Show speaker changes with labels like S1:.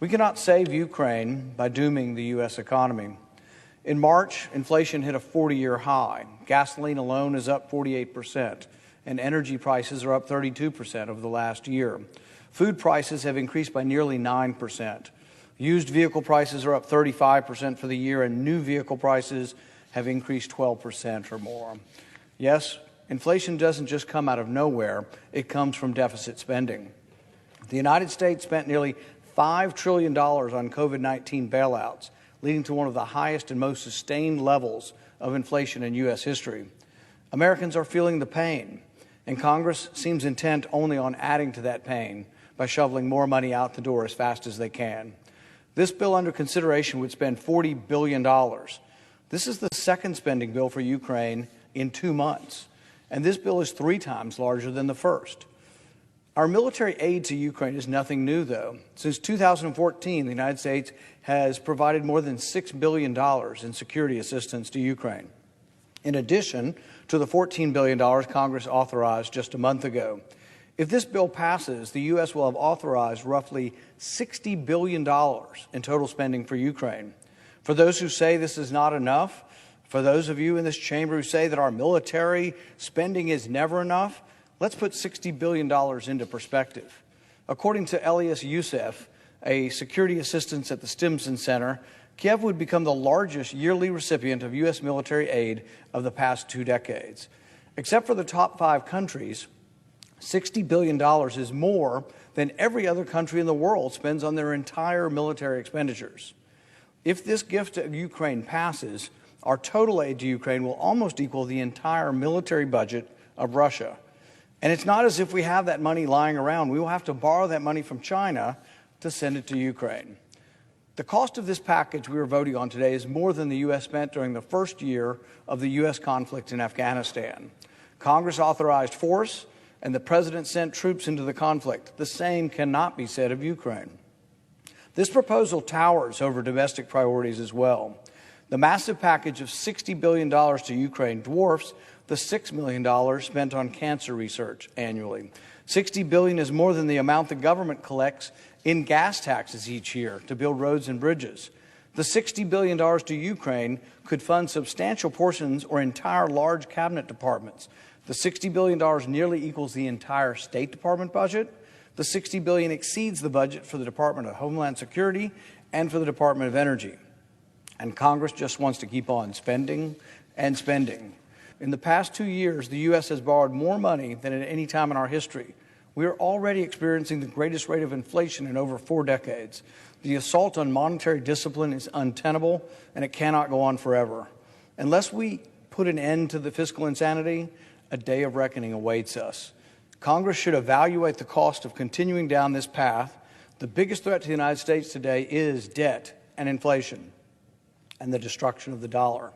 S1: We cannot save Ukraine by dooming the U.S. economy. In March, inflation hit a 40-year high. Gasoline alone is up 48%, and energy prices are up 32% over the last year. Food prices have increased by nearly 9%. Used vehicle prices are up 35% for the year, and new vehicle prices have increased 12% or more. Yes, inflation doesn't just come out of nowhere. It comes from deficit spending. The United States spent nearly $5 trillion on COVID-19 bailouts, leading to one of the highest and most sustained levels of inflation in U.S. history. Americans are feeling the pain, and Congress seems intent only on adding to that pain by shoveling more money out the door as fast as they can. This bill under consideration would spend $40 billion. This is the second spending bill for Ukraine in 2 months, and this bill is 3 times larger than the first. Our military aid to Ukraine is nothing new, though. Since 2014, the United States has provided more than $6 billion in security assistance to Ukraine, in addition to the $14 billion Congress authorized just a month ago. If this bill passes, the U.S. will have authorized roughly $60 billion in total spending for Ukraine. For those who say this is not enough, for those of you in this chamber who say that our military spending is never enough, let's put $60 billion into perspective. According to Elias Youssef, a security assistant at the Stimson Center, Kiev would become the largest yearly recipient of U.S. military aid of the past 2 decades. Except for the top 5 countries, $60 billion is more than every other country in the world spends on their entire military expenditures. If this gift to Ukraine passes, our total aid to Ukraine will almost equal the entire military budget of Russia. And it's not as if we have that money lying around. We will have to borrow that money from China to send it to Ukraine. The cost of this package we are voting on today is more than the U.S. spent during the first year of the U.S. conflict in Afghanistan. Congress authorized force, and the president sent troops into the conflict. The same cannot be said of Ukraine. This proposal towers over domestic priorities as well. The massive package of $60 billion to Ukraine dwarfs the $6 million spent on cancer research annually. $60 billion is more than the amount the government collects in gas taxes each year to build roads and bridges. The $60 billion to Ukraine could fund substantial portions or entire large cabinet departments. The $60 billion nearly equals the entire State Department budget. The $60 billion exceeds the budget for the Department of Homeland Security and for the Department of Energy. And Congress just wants to keep on spending and spending. In the past 2 years, the U.S. has borrowed more money than at any time in our history. We are already experiencing the greatest rate of inflation in over 4 decades. The assault on monetary discipline is untenable, and it cannot go on forever. Unless we put an end to the fiscal insanity, a day of reckoning awaits us. Congress should evaluate the cost of continuing down this path. The biggest threat to the United States today is debt and inflation and the destruction of the dollar.